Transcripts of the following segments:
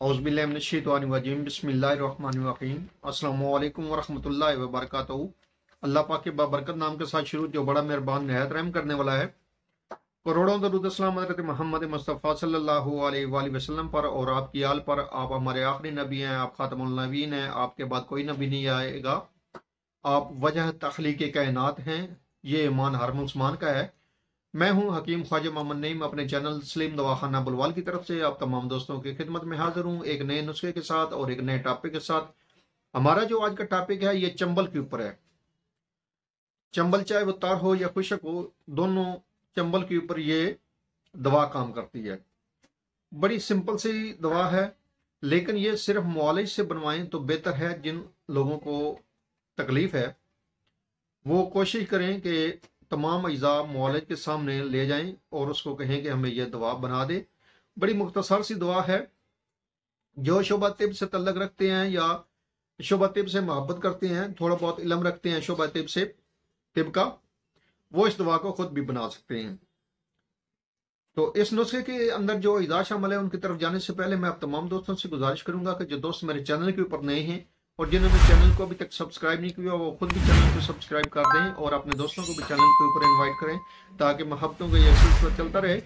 औज़ुबिल्लाहि बिस्मिल्लाहिर्रहमानिर्रहीम अस्सलामुअलैकुम वरहमतुल्लाहि वबरकातुहू। अल्लाह पाक के बाबरकत नाम के साथ शुरू, जो बड़ा मेहरबान नहायत रहम करने वाला है। करोड़ों दरूद सलाम हज़रत मोहम्मद मुस्तफ़ा सल्लल्लाहु अलैहि वसल्लम पर और आपकी आल पर। आप हमारे आखिरी नबी हैं, आप खातमुल नबीन हैं, आपके बाद कोई नबी नहीं आएगा। आप वजह तख्लीक़ कायनात हैं, ये ईमान हर मुसलमान का है। मैं हूं हकीम ख्वाजा मोहम्मद नईम, अपने चैनल सलीम दवाखाना बुलवाल की तरफ से आप तमाम दोस्तों की खिदमत में हाजिर हूं, एक नए नुस्खे के साथ और एक नए टॉपिक के साथ। हमारा जो आज का टॉपिक है ये चंबल के ऊपर है। चंबल चाहे वो तार हो या खुशक हो, दोनों चंबल के ऊपर ये दवा काम करती है। बड़ी सिंपल सी दवा है, लेकिन ये सिर्फ मुआलिज से बनवाएं तो बेहतर है। जिन लोगों को तकलीफ है वो कोशिश करें कि तमाम अज़ा मुआलिज के सामने ले जाएं और उसको कहें कि हमें यह दवा बना दे। बड़ी मुख्तसर सी दवा है। जो शोबा तिब से तल्लक रखते हैं या शोबा तिब से मोहब्बत करते हैं, थोड़ा बहुत इल्म रखते हैं शोबा तिब से, तिब का, वो इस दवा को खुद भी बना सकते हैं। तो इस नुस्खे के अंदर जो अज़ा शामिल है उनकी तरफ जाने से पहले मैं आप तमाम दोस्तों से गुजारिश करूंगा कि जो दोस्त मेरे चैनल के ऊपर नए हैं और जिन्होंने चैनल को अभी तक सब्सक्राइब नहीं किया वो खुद भी चैनल को सब्सक्राइब कर दें और अपने दोस्तों को भी चैनल के ऊपर इनवाइट करें, ताकि महब्बतों का यह सिलसिला चलता रहे।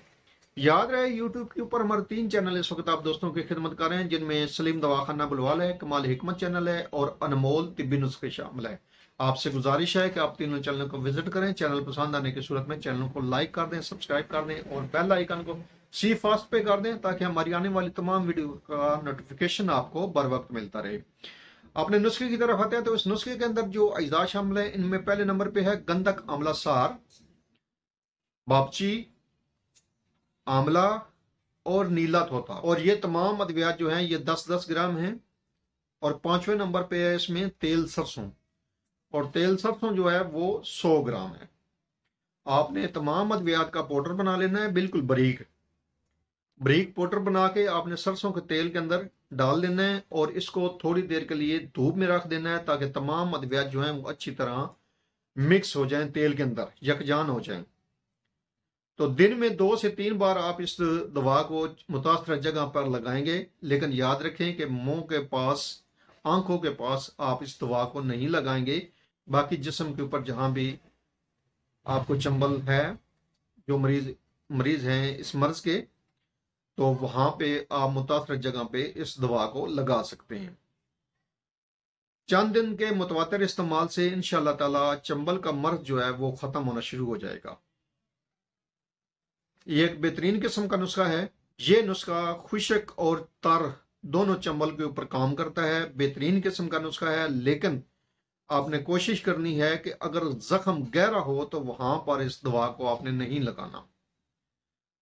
याद रहे, यूट्यूब के ऊपर हमारे 3 चैनल इस वक्त आप दोस्तों की खिदमत कर रहे हैं, जिनमें सलीम दवाखाना बुलवाल है, कमाल हिकमत चैनल है और अनमोल तिब्बी नुस्खे शामिल है। आपसे गुजारिश है कि आप तीनों चैनल को विजिट करें। चैनल पसंद आने की सूरत में चैनल को लाइक कर दें, सब्सक्राइब कर दें और बेल आइकन को सी फास्ट पे कर दें, ताकि हमारी आने वाली तमाम वीडियो का नोटिफिकेशन आपको बर वक्त मिलता रहे। अपने नुस्खे की तरफ आते हैं तो इस नुस्खे के अंदर जो अज़ा शामिल है इनमें पहले नंबर पे है गंधक, आंवला सार, बापची, आंवला और नीला तोता। और ये तमाम अद्वियात जो हैं ये 10-10 ग्राम हैं। और 5वें नंबर पे है इसमें तेल सरसों, और तेल सरसों जो है वो 100 ग्राम है। आपने तमाम अद्वियात का पाउडर बना लेना है, बिल्कुल बारीक बारीक पाउडर बना के आपने सरसों के तेल के अंदर डाल देना है और इसको थोड़ी देर के लिए धूप में रख देना है, ताकि तमाम अद्वियात जो हैं वो अच्छी तरह मिक्स हो जाएं, तेल के अंदर यकजान हो जाएं। तो दिन में 2 से 3 बार आप इस दवा को मुतासर जगह पर लगाएंगे, लेकिन याद रखें कि मुंह के पास, आंखों के पास आप इस दवा को नहीं लगाएंगे। बाकी जिस्म के ऊपर जहां भी आपको चंबल है, जो मरीज हैं इस मर्ज के, तो वहां पे आप मुतासर जगह पे इस दवा को लगा सकते हैं। चंद दिन के मुतवातिर इस्तेमाल से इंशाअल्लाह ताला चंबल का मर्ज जो है वो खत्म होना शुरू हो जाएगा। ये एक बेहतरीन किस्म का नुस्खा है। ये नुस्खा खुशक और तर दोनों चंबल के ऊपर काम करता है। बेहतरीन किस्म का नुस्खा है, लेकिन आपने कोशिश करनी है कि अगर जख्म गहरा हो तो वहां पर इस दवा को आपने नहीं लगाना।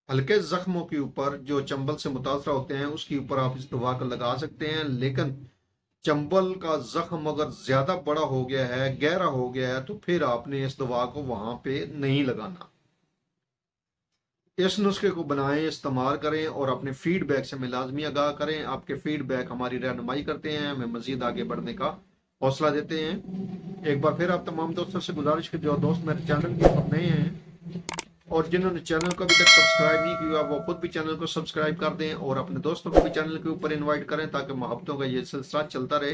हल्के जख्मों के ऊपर जो चंबल से मुतासर होते हैं उसके ऊपर आप इस दवा को लगा सकते हैं, लेकिन चंबल का जख्म अगर ज्यादा बड़ा हो गया है, गहरा हो गया है, तो फिर आपने इस दवा को वहां पे नहीं लगाना। इस नुस्खे को बनाएं, इस्तेमाल करें और अपने फीडबैक से हमें लाजमी आगाह करें। आपके फीडबैक हमारी रहनुमाई करते हैं, हमें मजीद आगे बढ़ने का हौसला देते हैं। एक बार फिर आप तमाम दोस्तों से गुजारिश की, जो दोस्त मेरे चैनल के ऊपर नए हैं और जिन्होंने चैनल को अभी तक सब्सक्राइब नहीं किया वो खुद भी चैनल को सब्सक्राइब कर दें और अपने दोस्तों को भी चैनल के ऊपर इनवाइट करें, ताकि मोहब्बतों का ये सिलसिला चलता रहे।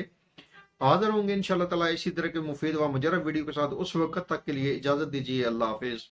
हाजिर होंगे इंशाअल्लाह ताला इसी तरह के मुफीद व मुजर्रब वीडियो के साथ। उस वक्त तक के लिए इजाजत दीजिए। अल्लाह हाफिज।